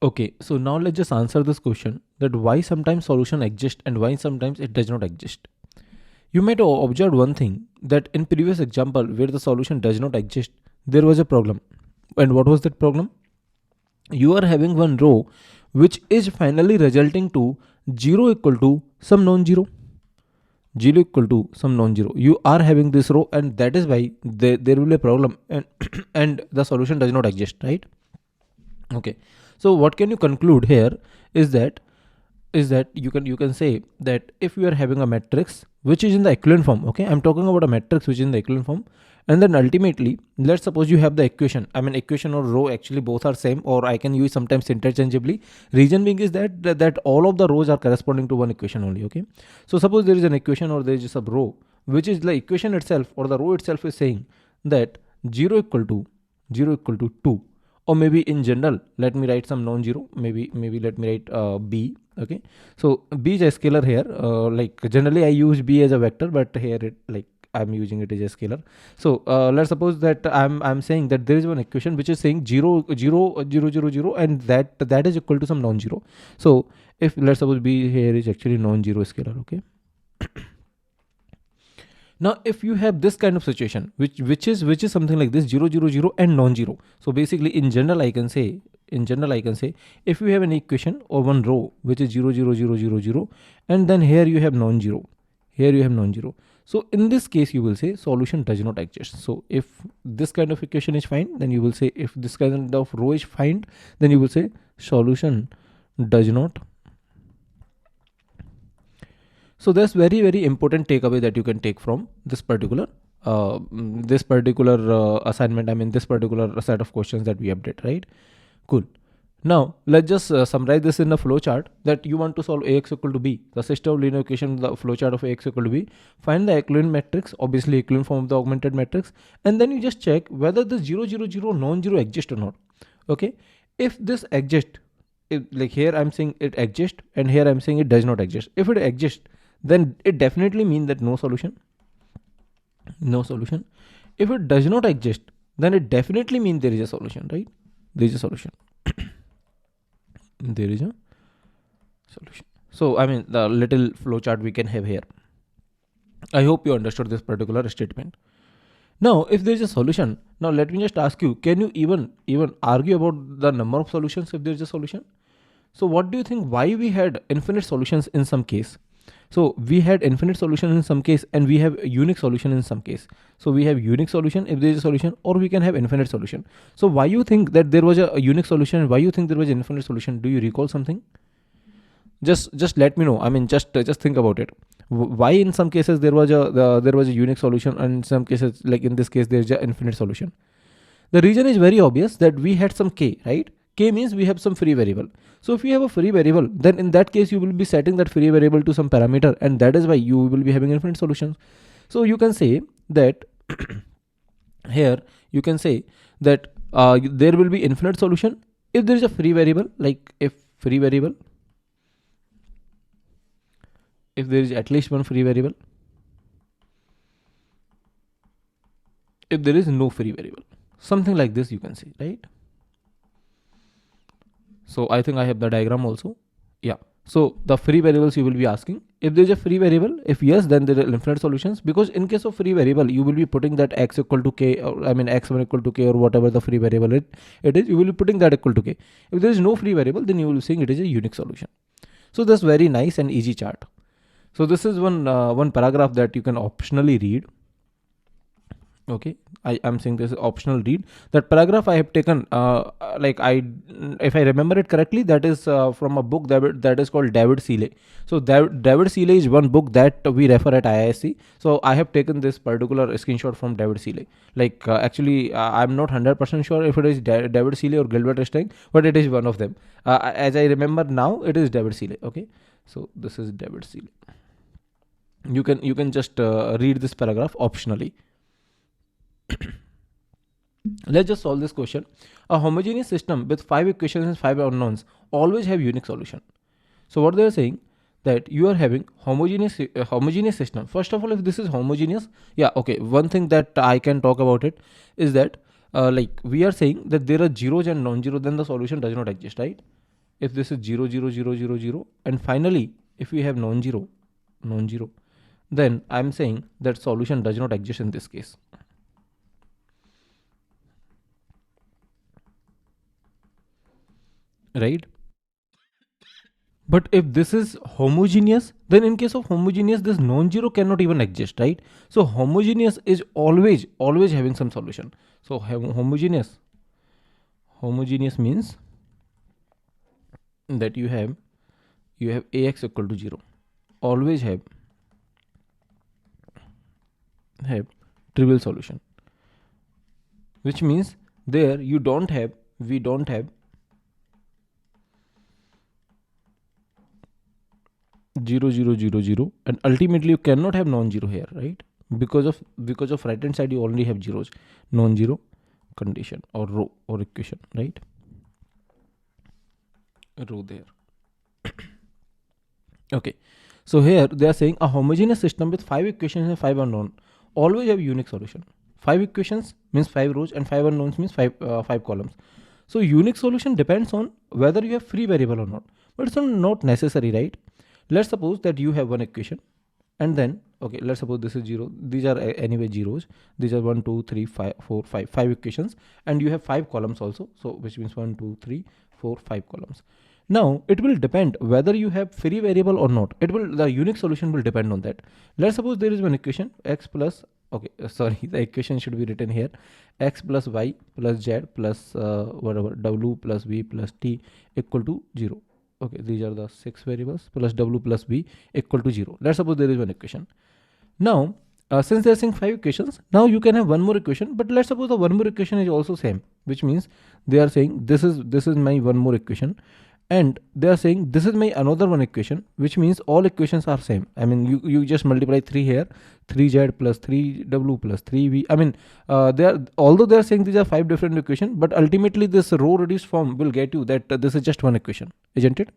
Okay, so now let's just answer this question, that why sometimes solution exists and why sometimes it does not exist. You might have observed one thing, that in previous example where the solution does not exist, there was a problem. And what was that problem? You are having one row which is finally resulting to 0 equal to some non-zero. 0 equal to some non-zero. You are having this row, and that is why there will be a problem, and and the solution does not exist, right? Okay, so what can you conclude here is that you can say that if you are having a matrix which is in the equivalent form, okay, I'm talking about a matrix which is in the equivalent form, and then ultimately let's suppose you have the equation, I mean equation or row, actually both are same, or I can use sometimes interchangeably. Reason being is that all of the rows are corresponding to one equation only. Okay, so suppose there is an equation or there is a row which is the equation itself or the row itself is saying that 0 equal to 2, or maybe in general let me write some non-zero, maybe let me write b. Okay, so b is a scalar here, like generally I use b as a vector, but here it like I'm using it as a scalar. So let's suppose that I'm saying that there is one equation which is saying 0 0 0 0 0, and that is equal to some non-zero. So if let's suppose b here is actually non-zero scalar. Okay, now if you have this kind of situation which is something like this 0 0 0 and non-zero, so basically in general I can say if you have an equation or one row which is 0 0 0 0 0, and then here you have non-zero, so in this case you will say solution does not exist. So if this kind of equation is fine, then you will say, if this kind of row is fine, then you will say solution does not. So there's very important takeaway that you can take from this particular assignment, I mean this particular set of questions that we update, right? Cool. Now let's just summarize this in a flow chart, that you want to solve ax equal to b, the system of linear equation, the flow chart of ax equal to b. Find the equivalent matrix, obviously equivalent form of the augmented matrix, and then you just check whether the 0 0 0 non-zero exists or not. Okay, if this exists, like here I'm saying it exists and here I'm saying it does not exist. If it exists, then it definitely means that no solution. If it does not exist, then it definitely means there is a solution, right? There is a solution. There is a solution. So I mean the little flow chart we can have here. I hope you understood this particular statement. Now if there is a solution, now let me just ask you, can you even argue about the number of solutions if there is a solution? So what do you think, why we had infinite solutions in some case? So we had infinite solution in some case, and we have a unique solution in some case. So we have unique solution if there is a solution, or we can have infinite solution. So why you think that there was a unique solution, and why you think there was an infinite solution? Do you recall something? Just let me know. I mean, just think about it. Why in some cases there was a unique solution, and in some cases, like in this case, there is an infinite solution? The reason is very obvious, that we had some k, right? K means we have some free variable. So if you have a free variable, then in that case you will be setting that free variable to some parameter, and that is why you will be having infinite solutions. So you can say that here you can say that there will be infinite solution if there is a free variable, like if there is at least one free variable, if there is no free variable, something like this you can say, right? So I think I have the diagram also. Yeah. So the free variables you will be asking, if there is a free variable, if yes, then there are infinite solutions, because in case of free variable, you will be putting that x equal to k, or I mean x1 equal to k, or whatever the free variable it is, you will be putting that equal to k. If there is no free variable, then you will be saying it is a unique solution. So that's very nice and easy chart. So this is one paragraph that you can optionally read. Okay, I am saying this is optional read. That paragraph I have taken, if I remember it correctly, that is from a book that is called David Seeley. So David Seeley is one book that we refer at IISc. So I have taken this particular screenshot from David Seeley. Actually, I'm not 100% sure if it is David Seeley or Gilbert Stein, but it is one of them. As I remember now, it is David Seeley. Okay, so this is David Seeley. You can just read this paragraph optionally. Let's just solve this question. A homogeneous system with 5 equations and 5 unknowns always have unique solution. So what they are saying, that you are having homogeneous system. First of all, if this is homogeneous, yeah, okay. One thing that I can talk about it is that we are saying that there are zeros and non-zero, then the solution does not exist, right? if this is 0 0 0 0 0, and finally if we have non-zero, then I'm saying that solution does not exist in this case. Right? But if this is homogeneous, then in case of homogeneous, this non-zero cannot even exist, right? So homogeneous is always having some solution. So homogeneous means that you have ax equal to 0, always have trivial solution, which means there we don't have 0 0 0 0, and ultimately you cannot have non-zero here, right? Because of right hand side you only have zeros, non-zero condition or row or equation, right? Row there. Okay, so here they are saying a homogeneous system with 5 equations and 5 unknown always have unique solution. 5 equations means 5 rows and 5 unknowns means 5 columns. So unique solution depends on whether you have free variable or not, but it's not necessary, right? Let's suppose that you have one equation, and then okay, let's suppose this is 0. These are anyway zeros. These are 1 2 3 5 4 5 5 equations, and you have 5 columns also, so which means 1 2 3 4 5 columns. Now it will depend whether you have free variable or not. The unique solution will depend on that. Let's suppose there is one equation, x plus, okay, sorry, the equation should be written here, x plus y plus z plus whatever w plus v plus t equal to 0. Okay, these are the 6 variables, plus w plus v equal to 0. Let's suppose there is one equation. Now since they are saying 5 equations, now you can have one more equation, but let's suppose the one more equation is also same, which means they are saying this is my one more equation, and they are saying this is my another one equation, which means all equations are same. I mean, you just multiply 3 here, 3z plus 3w plus 3v. I mean, although they are saying these are 5 different equations, but ultimately this row reduced form will get you that this is just one equation, isn't it?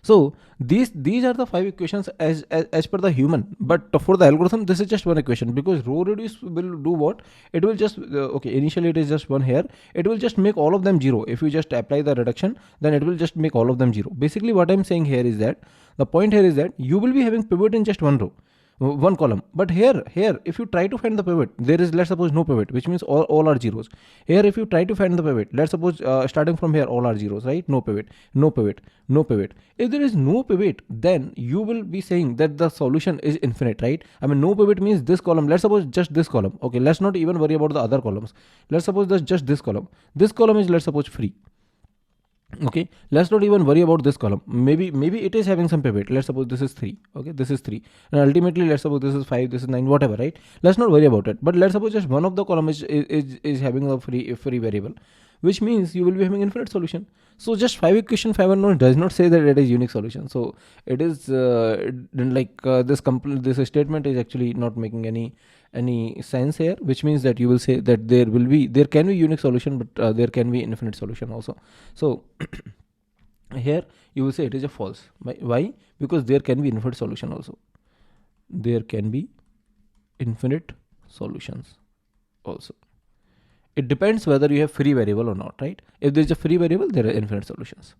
So these are the 5 equations as per the human, but for the algorithm this is just one equation, because row reduce will do what? It will just okay, initially it is just 1 here, it will just make all of them 0. If you just apply the reduction, then it will just make all of them 0. Basically what I'm saying here is that the point here is that you will be having pivot in just one row, one column, but here if you try to find the pivot, there is, let's suppose, no pivot, which means all are zeros. Here if you try to find the pivot, let's suppose starting from here all are zeros, right? No pivot. If there is no pivot, then you will be saying that the solution is infinite, right? I mean, no pivot means this column, let's suppose just this column, okay, let's not even worry about the other columns. Let's suppose that's just this column is, let's suppose, free. Okay, let's not even worry about this column. Maybe it is having some pivot. Let's suppose this is 3. Okay, this is 3, and ultimately let's suppose this is 5, this is 9, whatever, right? Let's not worry about it, but let's suppose just one of the column is having a free variable, which means you will be having infinite solution. So just 5 equation 5 unknown does not say that it is unique solution. So it is this statement is actually not making any sense here, which means that you will say that there can be unique solution, but there can be infinite solution also. So here you will say it is a false. Why? Because there can be infinite solution also. There can be infinite solutions also. It depends whether you have free variable or not, right? If there is a free variable, there are infinite solutions.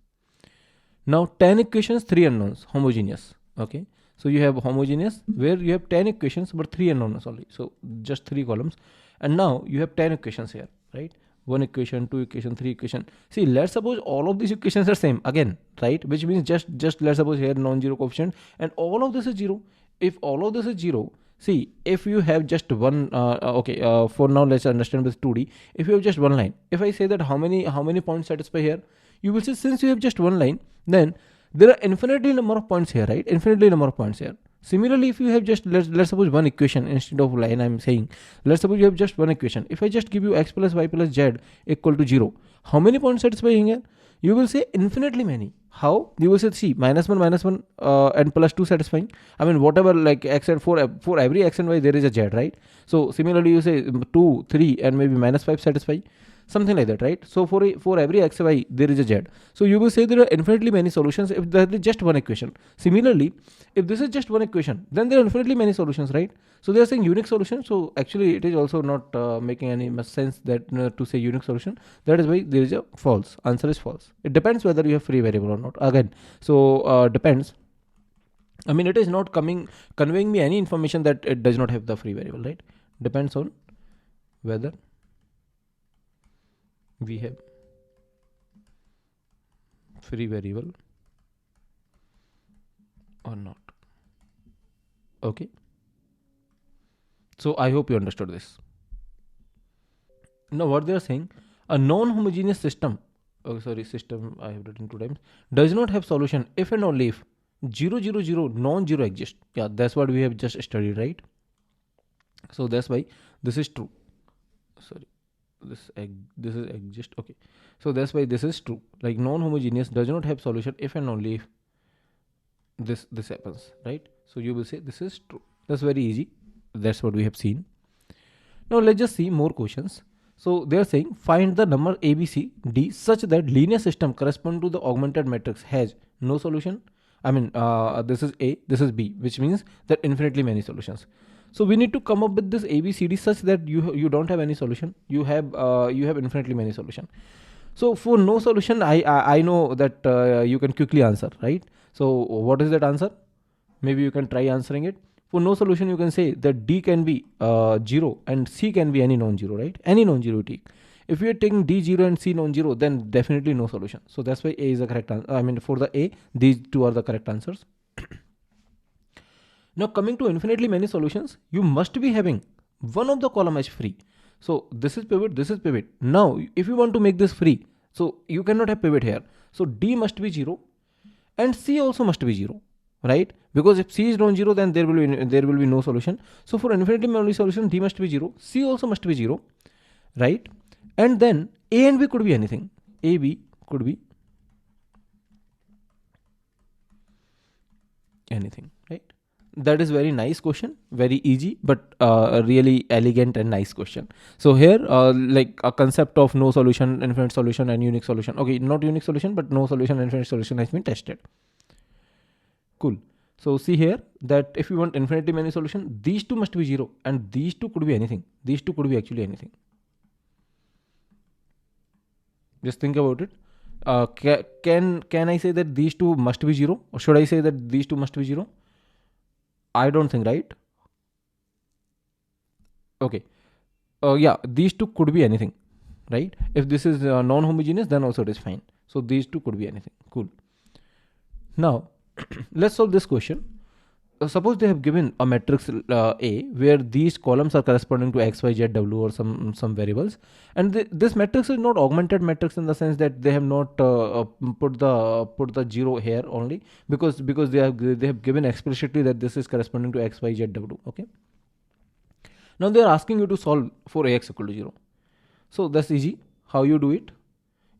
Now 10 equations, 3 unknowns, homogeneous. Okay, so you have homogeneous where you have 10 equations but 3 unknowns only, so just 3 columns, and now you have 10 equations here, right? 1 equation, 2 equation, 3 equation. See, let's suppose all of these equations are same again, right? Which means just let's suppose here non-zero coefficient, and all of this is 0. If all of this is 0, see, if you have just one for now let's understand with 2D. If you have just one line, if I say that how many points satisfy here, you will say since you have just one line, then there are infinitely number of points here, right? Infinitely number of points here. Similarly, if you have just let's suppose one equation instead of line, I'm saying let's suppose you have just one equation. If I just give you x plus y plus z equal to 0, how many points satisfy here? You will say infinitely many. How? You will say, see, minus 1 and plus 2 satisfying. I mean, whatever, like x and for every x and y there is a z, right? So similarly you say 2, 3 and maybe minus 5 satisfy. something like that, right? So for every x, y, there is a z. So you will say there are infinitely many solutions if there is just one equation. Similarly, if this is just one equation, then there are infinitely many solutions, right? So they are saying unique solution. So actually it is also not making any much sense that to say unique solution. That is why there is a false. Answer is false. It depends whether you have free variable or not. Again, so depends. I mean, it is not conveying me any information that it does not have the free variable, right? Depends on whether we have free variable or not. Okay. So I hope you understood this. Now what they are saying, a non-homogeneous system, oh sorry, system I have written 2 times, does not have solution if and only if 0, 0, 0 non-zero exists. Yeah, that's what we have just studied, right? So that's why this is true. Sorry, this is exist. Okay, so that's why this is true. Like non-homogeneous does not have solution if and only if this happens, right? So you will say this is true. That's very easy. That's what we have seen. Now let's just see more questions. So they are saying find the number A, B, C, D such that linear system correspond to the augmented matrix has no solution. I mean, this is A, this is B, which means that infinitely many solutions. So we need to come up with this A, B, C, D such that you don't have any solution. You have infinitely many solution. So for no solution, I know that you can quickly answer, right? So what is that answer? Maybe you can try answering it. For no solution, you can say that D can be 0 and C can be any non-zero, right? Any non-zero you take. If you are taking D 0 and C non-zero, then definitely no solution. So that's why A is the correct answer. I mean, for the A, these two are the correct answers. Now coming to infinitely many solutions, you must be having one of the column as free. So this is pivot, this is pivot. Now, if you want to make this free, so you cannot have pivot here. So D must be 0 and C also must be 0, right? Because if C is non-zero, then there will be no solution. So for infinitely many solution, D must be 0, C also must be 0, right? And then A and B could be anything. A, B could be anything, right? That is very nice question, very easy, but really elegant and nice question. So here, like a concept of no solution, infinite solution and unique solution. Okay, not unique solution, but no solution, infinite solution has been tested. Cool. So see here that if you want infinitely many solution, these two must be 0 and these two could be anything. These two could be actually anything. Just think about it. Can I say that these two must be 0, or should I say that these two must be 0? I don't think, right? Okay. Yeah, these two could be anything, right? If this is non-homogeneous, then also it is fine. So these two could be anything. Cool. Now let's solve this question. Suppose they have given a matrix A where these columns are corresponding to x, y, z, w or some variables, and this matrix is not augmented matrix in the sense that they have not put the 0 here only because they have given explicitly that this is corresponding to x, y, z, w. Okay. Now they are asking you to solve for ax equal to 0. So that's easy. How you do it?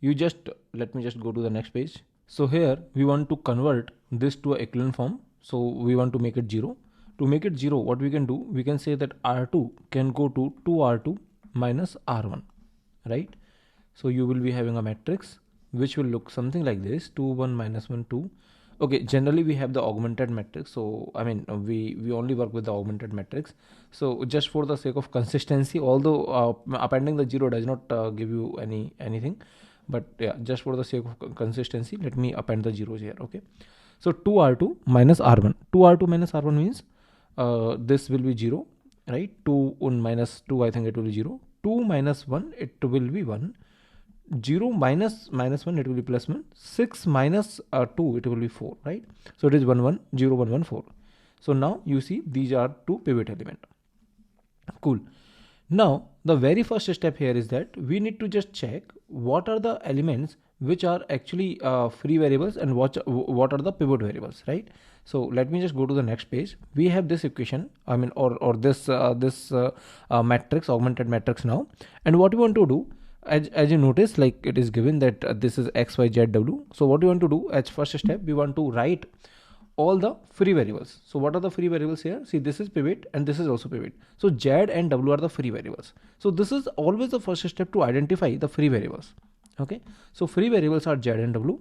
You just let me just go to the next page. So here we want to convert this to a echelon form. So we want to make it 0. To make it 0, what we can do, we can say that R2 can go to 2R2 minus R1, right? So you will be having a matrix which will look something like this: 2, 1, minus 1, 2. Okay, generally we have the augmented matrix. So I mean, we only work with the augmented matrix. So just for the sake of consistency, although appending the 0 does not give you anything, but yeah, just for the sake of consistency, let me append the zeros here. Okay. So 2R2 minus R1. 2R2 minus R1 means this will be 0, right? 2 minus 2, I think it will be 0. 2 minus 1, it will be 1. 0 minus 1, it will be plus 1. 6 minus 2, it will be 4, right? So it is 1, 1, 0, 1, 1, 4. So now you see these are two pivot element. Cool. Now the very first step here is that we need to just check what are the elements which are actually free variables and what are the pivot variables, right? So let me just go to the next page. We have this equation, I mean, or this matrix, augmented matrix now. And what we want to do, as you notice, like it is given that this is x, y, z, w. So what we want to do as first step, we want to write all the free variables. So what are the free variables here? See, this is pivot and this is also pivot. So Z and W are the free variables. So this is always the first step to identify the free variables. Okay, so free variables are Z and W.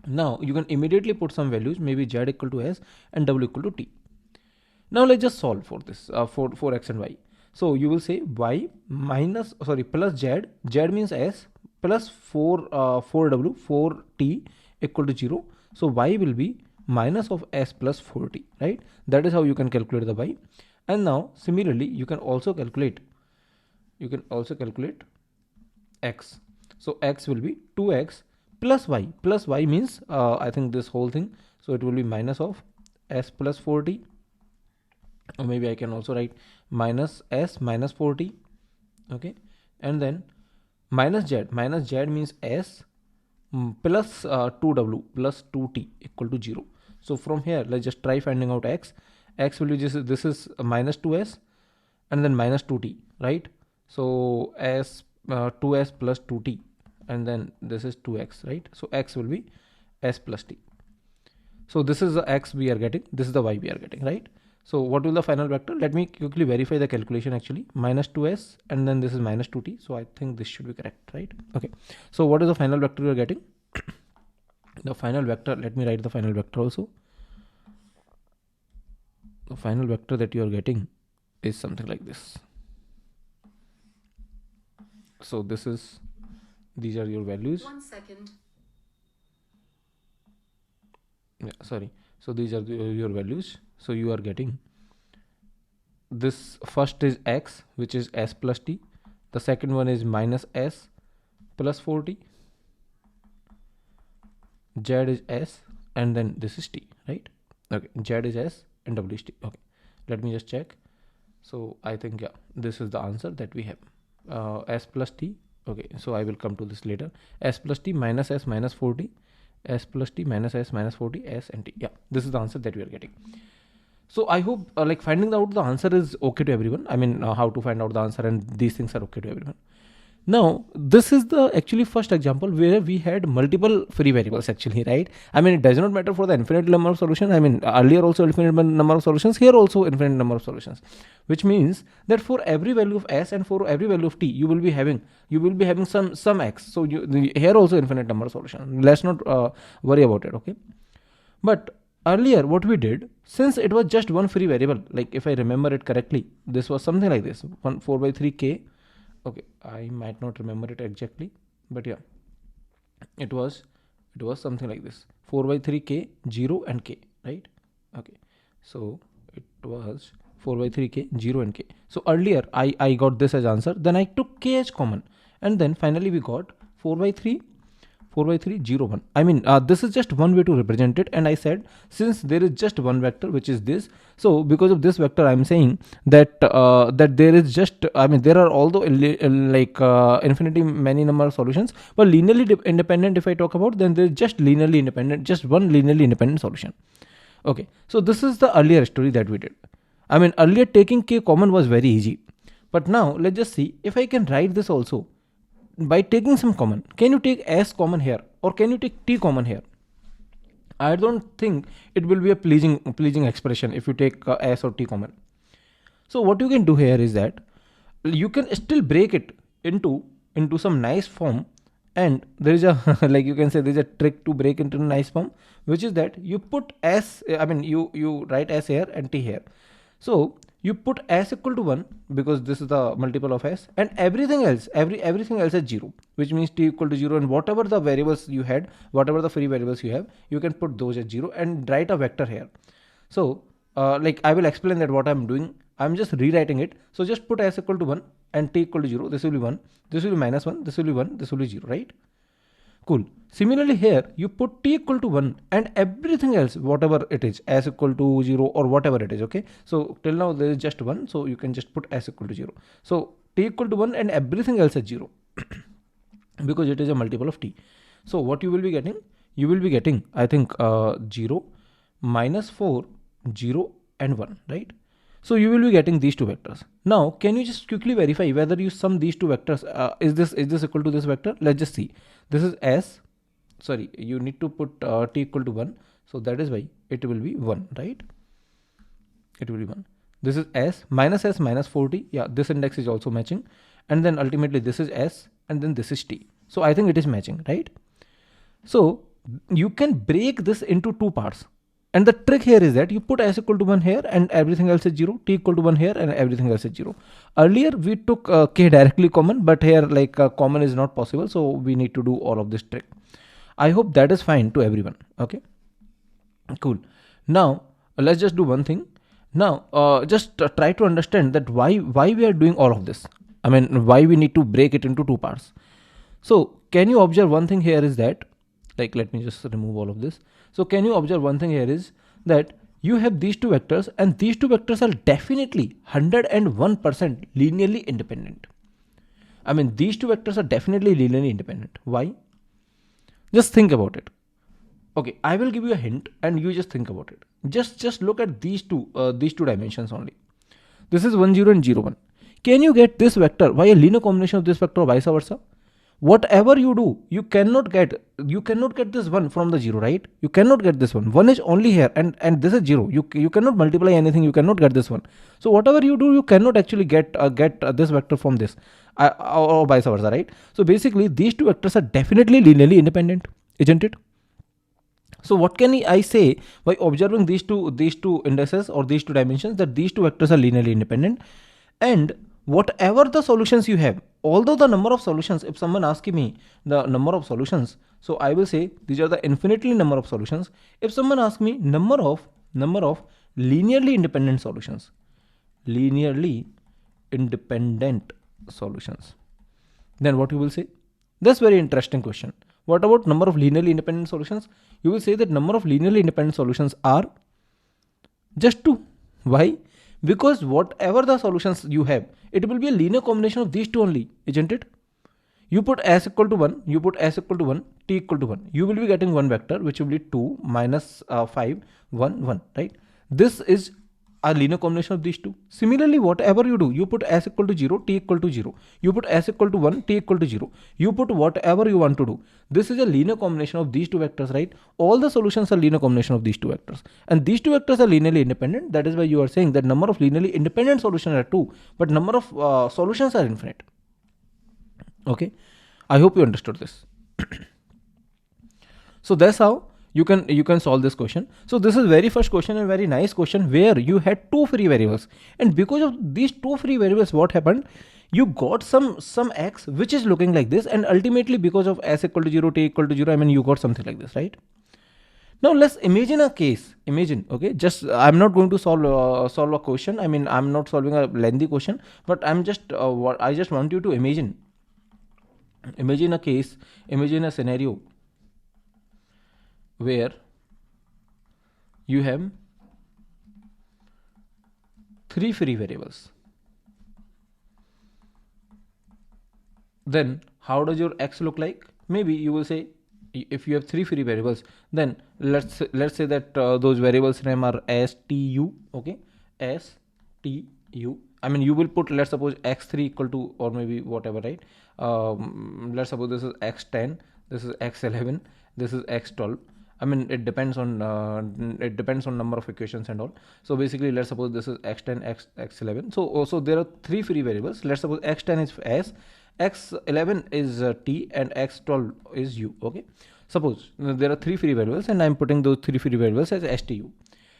Now you can immediately put some values, maybe Z equal to S and W equal to T. Now let's just solve for this for X and Y. So you will say Y minus, plus Z, Z means S, plus 4W, 4T equal to 0. So Y will be minus of S plus 4T, right? That is how you can calculate the Y. And now similarly, you can also calculate X. So X will be 2X plus Y. Plus Y means, I think this whole thing. So it will be minus of S plus 4T. Or maybe I can also write minus S minus 4T. Okay. And then minus Z. Minus Z means S plus 2W plus 2T equal to 0. So from here, let's just try finding out X. X will be just, this is minus 2S and then minus 2T, right? So S 2S plus 2T and then this is 2X, right? So X will be S plus T. So this is the X we are getting. This is the Y we are getting, right? So what will the final vector? Let me quickly verify the calculation actually. Minus 2S and then this is minus 2T. So I think this should be correct, right? Okay. So what is the final vector we are getting? The final vector, let me write the final vector also. The final vector that you are getting is something like this. So this is, these are your values. 1 second. Yeah, sorry. So these are your values. So you are getting this first is X, which is S plus T. The second one is minus S plus 4T. Z is S and then this is T, right? Okay, Z is S and W is T. Okay, let me just check. So I think, yeah, this is the answer that we have. S plus T. Okay, so I will come to this later. S plus T minus S minus 4T. S plus T minus S minus 4T, S and T. Yeah, this is the answer that we are getting. So I hope like finding out the answer is okay to everyone. I mean, how to find out the answer and these things are okay to everyone. Now, this is the actually first example where we had multiple free variables actually, right? I mean, it does not matter for the infinite number of solutions. I mean, earlier also infinite number of solutions, here also infinite number of solutions, which means that for every value of S and for every value of T, you will be having some X. So here also infinite number of solutions. Let's not worry about it, okay? But earlier what we did, since it was just one free variable, like if I remember it correctly, this was something like this, 4/3k. Okay, I might not remember it exactly, but yeah, it was something like this, 4/3k, 0 and k, right? Okay, so it was 4/3k, 0 and k. So earlier I got this as answer, then I took k as common, and then finally we got 4/3, 0, 1. I mean, this is just one way to represent it. And I said, since there is just one vector, which is this, so because of this vector, I'm saying that that there is just, I mean, there are although infinity many number of solutions, but linearly independent, if I talk about, then there is just linearly independent, just one linearly independent solution. Okay, so this is the earlier story that we did. I mean, earlier taking k common was very easy, but now let's just see if I can write this also by taking some common. Can you take S common here, or can you take T common here? I don't think it will be a pleasing expression if you take S or T common. So what you can do here is that you can still break it into some nice form, and there is a like you can say there's a trick to break into a nice form, which is that you put S, I mean you write S here and T here. So you put S equal to 1 because this is the multiple of S, and everything else, everything else is 0, which means T equal to 0, and whatever the variables you had, whatever the free variables you have, you can put those as 0 and write a vector here. So like I will explain that what I'm doing. I'm just rewriting it. So just put S equal to 1 and T equal to 0. This will be 1, this will be minus 1, this will be 1, this will be 0, right? Cool. Similarly here, you put T equal to 1 and everything else, whatever it is, S equal to 0 or whatever it is, okay? So till now there is just 1, so you can just put S equal to 0. So T equal to 1 and everything else is 0 because it is a multiple of T. So what you will be getting? You will be getting, I think, 0, minus 4, 0 and 1, right? So you will be getting these two vectors. Now, can you just quickly verify whether you sum these two vectors? Is this equal to this vector? Let's just see. This is S. Sorry, you need to put T equal to 1. So that is why it will be 1, right? It will be 1. This is s minus 40. Yeah, this index is also matching. And then ultimately this is s and then this is t. So I think it is matching, right? So you can break this into two parts. And the trick here is that you put s equal to 1 here and everything else is 0, t equal to 1 here and everything else is 0. Earlier we took k directly common, but here like common is not possible. So we need to do all of this trick. I hope that is fine to everyone. Okay, cool. Now let's just do one thing. Now just try to understand that why we are doing all of this. I mean, why we need to break it into two parts. So can you observe one thing here is that, like, let me just remove all of this. So can you observe one thing here is that you have these two vectors and these two vectors are definitely 101% linearly independent. I mean, these two vectors are definitely linearly independent. Why? Just think about it. Okay, I will give you a hint and you just think about it. Just look at these two dimensions only. This is 1 0 and 0 1. Can you get this vector by a linear combination of this vector or vice versa? Whatever you do, you cannot get this one from the 0, right? You cannot get this one. 1 is only here and this is 0. You cannot multiply anything. You cannot get this one. So whatever you do, you cannot actually get this vector from this or vice versa, right? So basically these two vectors are definitely linearly independent, isn't it? So what can I say by observing these two indices or these two dimensions, that these two vectors are linearly independent, and whatever the solutions you have, although the number of solutions, if someone asks me the number of solutions, so I will say these are the infinitely number of solutions. If someone asks me number of linearly independent solutions, then what you will say? That's very interesting question. What about number of linearly independent solutions? You will say that number of linearly independent solutions are just 2. Why? Because whatever the solutions you have, it will be a linear combination of these two only, isn't it? You put s equal to 1, you put s equal to 1, t equal to 1. You will be getting one vector which will be 2 minus 5, 1, 1, right? This is a linear combination of these two. Similarly, whatever you do, you put s equal to 0, t equal to 0. You put s equal to 1, t equal to 0. You put whatever you want to do. This is a linear combination of these two vectors, right? All the solutions are linear combination of these two vectors. And these two vectors are linearly independent. That is why you are saying that number of linearly independent solutions are 2, but number of solutions are infinite. Okay, I hope you understood this. So that's how you can solve this question. So this is very first question and very nice question where you had two free variables, and because of these two free variables, what happened? You got some x which is looking like this, and ultimately because of s equal to 0, t equal to 0, I mean you got something like this, right? Now let's imagine a case. Imagine, okay, just I'm not going to solve a question. I mean, I'm not solving a lengthy question, but I'm just I just want you to imagine a case, imagine a scenario where you have 3 free variables. Then how does your x look like? Maybe you will say, if you have 3 free variables, then let's say that those variables name are s, t, u. Okay, s, t, u. I mean, you will put, let's suppose x3 equal to, or maybe whatever, right? Let's suppose this is x10, this is x11, this is x12. I mean, it depends on number of equations and all. So basically, let's suppose this is x10, x11. So also there are 3 free variables. Let's suppose x10 is s, x11 is t, and x12 is u. Okay. Suppose there are 3 free variables, and I'm putting those 3 free variables as stu.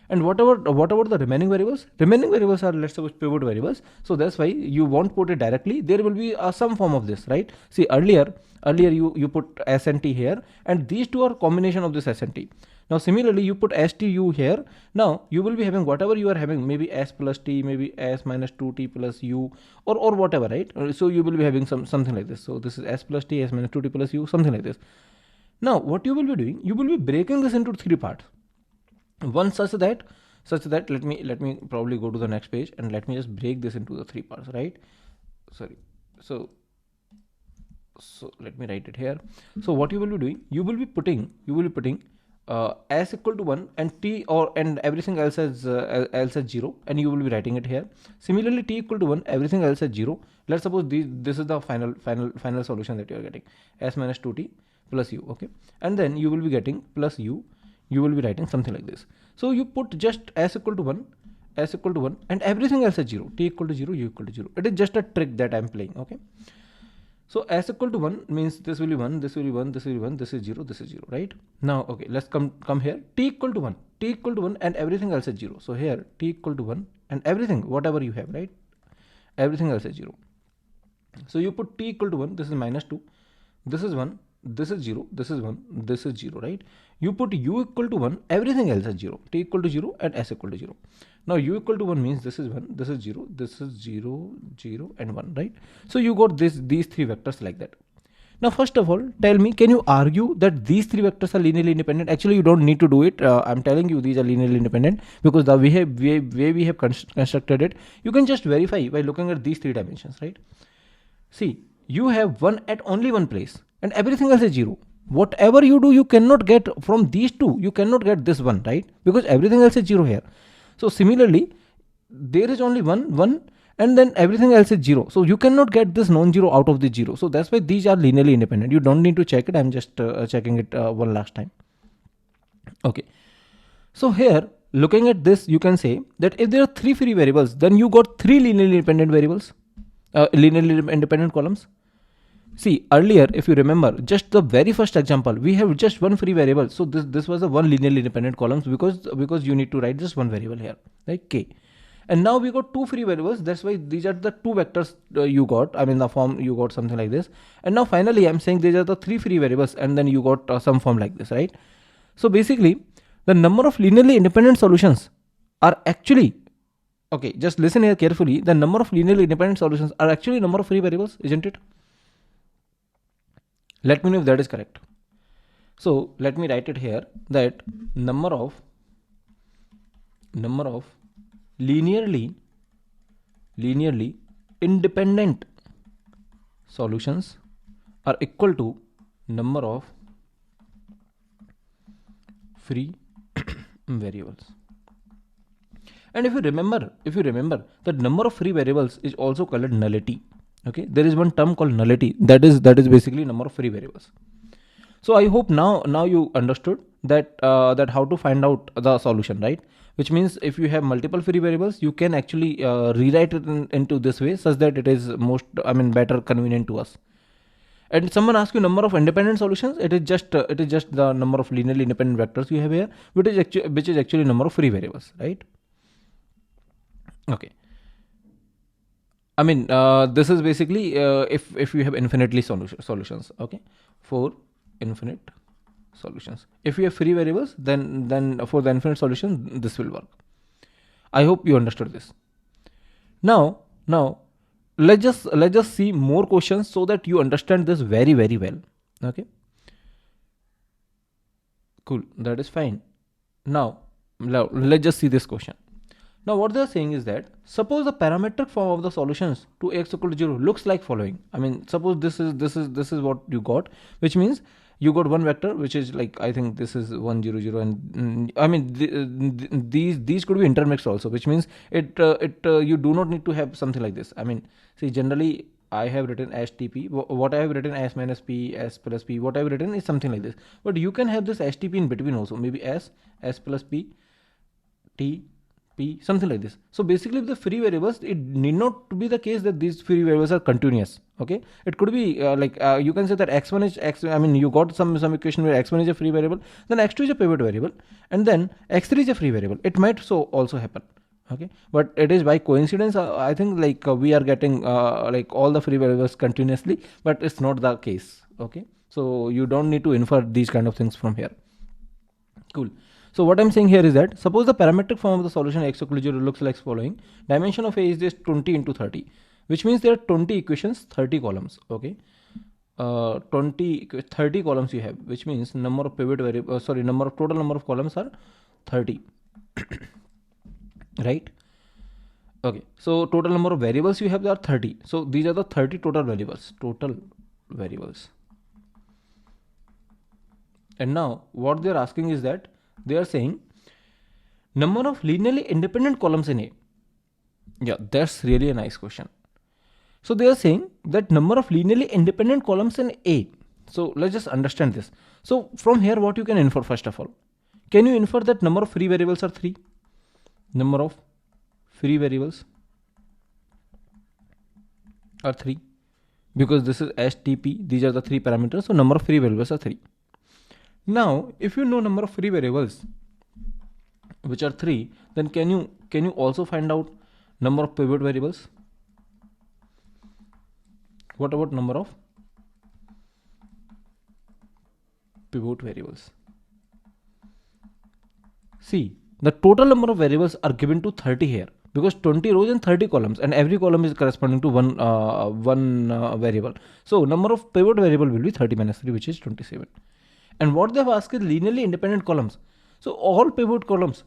And what about the remaining variables? Remaining variables are, let's suppose, pivot variables. So that's why you won't put it directly. There will be some form of this, right? See, earlier you put s and t here, and these two are combination of this s and t. Now similarly, you put s, t, u here. Now you will be having whatever you are having, maybe s plus t, maybe s minus 2t plus u, or whatever, right? So you will be having something like this. So this is s plus t, s minus 2t plus u, something like this. Now what you will be doing, you will be breaking this into 3 parts. One such that let me probably go to the next page and let me just break this into the 3 parts, right? Sorry. So let me write it here. So what you will be doing, you will be putting s equal to 1 and t and everything else as 0, and you will be writing it here. Similarly, t equal to 1, everything else as 0. Let's suppose this is the final solution that you are getting, s minus 2t plus u. Okay, and then you will be getting plus u. you will be writing something like this. So you put just s equal to 1, s equal to 1, and everything else is 0. T equal to 0, u equal to 0. It is just a trick that I'm playing. Okay. So s equal to 1 means this will be 1, this will be 1, this will be 1, this is 0, this is 0, right? Now, okay, let's come here. T equal to 1, t equal to 1, and everything else is 0. So here t equal to 1 and everything, whatever you have, right? Everything else is 0. So you put t equal to 1, this is minus 2, this is 1, this is 0, this is 1, this is 0, right? You put u equal to 1, everything else is 0, t equal to 0 and s equal to 0. Now u equal to 1 means this is 1, this is 0, this is 0, 0 and 1, right? So you got these three vectors like that. Now first of all, tell me, can you argue that these three vectors are linearly independent? Actually, you don't need to do it. I'm telling you these are linearly independent because the way we have constructed it, you can just verify by looking at these three dimensions, right? See, you have 1 at only one place and everything else is 0. Whatever you do, you cannot get from these two, you cannot get this one, right? Because everything else is 0 here. So similarly, there is only 1, and then everything else is 0. So you cannot get this non-zero out of the 0. So that's why these are linearly independent. You don't need to check it. I'm just checking it one last time. Okay. So here, looking at this, you can say that if there are 3 free variables, then you got 3 linearly independent variables, linearly independent columns. See, earlier, if you remember, just the very first example, we have just 1 free variable. So this was a 1 linearly independent columns because you need to write just 1 variable here, like k. And now we got 2 free variables. That's why these are the 2 vectors you got. I mean, the form you got something like this. And now finally, I'm saying these are the 3 free variables, and then you got some form like this, right? So basically, the number of linearly independent solutions are actually, okay, just listen here carefully. The number of linearly independent solutions are actually number of free variables, isn't it? Let me know if that is correct. So let me write it here that number of linearly independent solutions are equal to number of free variables. And if you remember, the number of free variables is also called nullity. Okay, there is one term called nullity. That is basically number of free variables. So I hope now you understood that that how to find out the solution, right? Which means if you have multiple free variables, you can actually rewrite it into this way such that it is better convenient to us. And someone asks you number of independent solutions, it is just the number of linearly independent vectors you have here, which is actually number of free variables, right? Okay. I mean, this is basically if you have infinitely solutions, okay, for infinite solutions. If you have free variables, then for the infinite solution, this will work. I hope you understood this. Now let's just see more questions so that you understand this very, very well. Okay. Cool. That is fine. Now let's just see this question. Now what they are saying is that suppose the parametric form of the solutions to x equal to 0 looks like following. I mean, suppose this is what you got, which means you got one vector which is like, I think this is 1 0 0, and I mean these could be intermixed also, which means you do not need to have something like this. I mean, see, generally I have written as tp, what I have written as minus p, s plus p, what I have written is something like this, but you can have this stp in between also, maybe s plus p, t, p, something like this. So basically the free variables, it need not to be the case that these free variables are continuous. Okay, it could be you can say that x1 is x, I mean, you got some equation where x1 is a free variable, then x2 is a pivot variable, and then x3 is a free variable. It might so also happen. Okay, but it is by coincidence, I think, like we are getting like all the free variables continuously, but it's not the case. Okay, so you don't need to infer these kind of things from here. Cool. So what I'm saying here is that suppose the parametric form of the solution x equal to 0 looks like following. Dimension of A is this 20 into 30, which means there are 20 equations, 30 columns. Okay, 30 columns you have, which means number of pivot variable, total number of columns are 30. Right? Okay, so total number of variables you have are 30. So these are the 30 total variables. And now what they're asking is that they are saying number of linearly independent columns in A. Yeah, that's really a nice question. So they are saying that number of linearly independent columns in A. So let's just understand this. So from here, what you can infer, first of all, Can you infer that number of free variables are 3? Number of free variables are 3 because this is STP. These are the 3 parameters. So number of free variables are 3. Now, if you know number of free variables which are 3, then can you also find out number of pivot variables? What about number of pivot variables? See, the total number of variables are given to 30 here because 20 rows and 30 columns, and every column is corresponding to one variable. So number of pivot variable will be 30 minus 3, which is 27. And what they have asked is linearly independent columns. So all pivot columns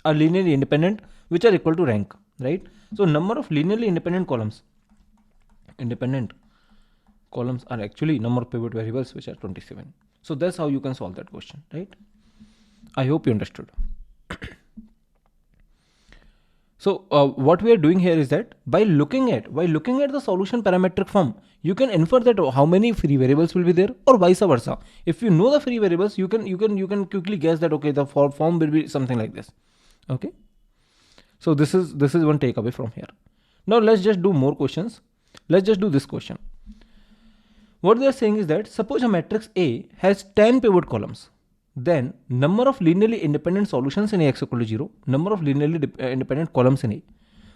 are linearly independent, which are equal to rank, right? So number of linearly independent columns are actually number of pivot variables, which are 27. So that's how you can solve that question, right? I hope you understood. So what we are doing here is that by looking at the solution parametric form, you can infer that how many free variables will be there, or vice versa. If you know the free variables, you can quickly guess that okay, the form will be something like this. Okay. So this is one takeaway from here. Now let's just do more questions. Let's just do this question. What they are saying is that suppose a matrix A has 10 pivot columns. Then number of linearly independent solutions in Ax equal to 0, number of linearly independent columns in A.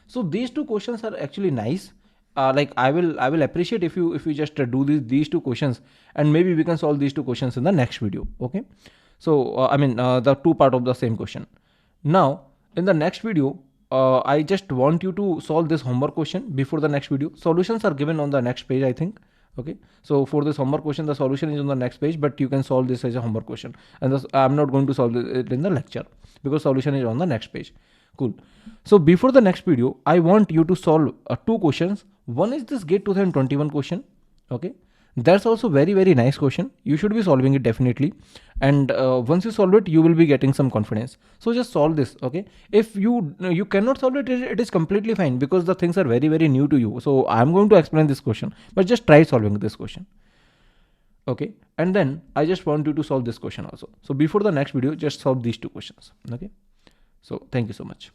So these two questions are actually nice. Like I will appreciate if you just do these two questions, and maybe we can solve these two questions in the next video. Okay. So the two part of the same question. Now in the next video, I just want you to solve this homework question before the next video. Solutions are given on the next page, I think. Okay, so for this homework question, the solution is on the next page, but you can solve this as a homework question, and thus I'm not going to solve it in the lecture because solution is on the next page. Cool. So before the next video, I want you to solve two questions. One is this GATE 2021 question. Okay, that's also very nice question. You should be solving it definitely, and once you solve it, you will be getting some confidence. So just solve this. Okay, if you cannot solve it, it is completely fine because the things are very new to you. So I'm going to explain this question, but just try solving this question. Okay, and then I just want you to solve this question also. So before the next video, just solve these two questions. Okay, so thank you so much.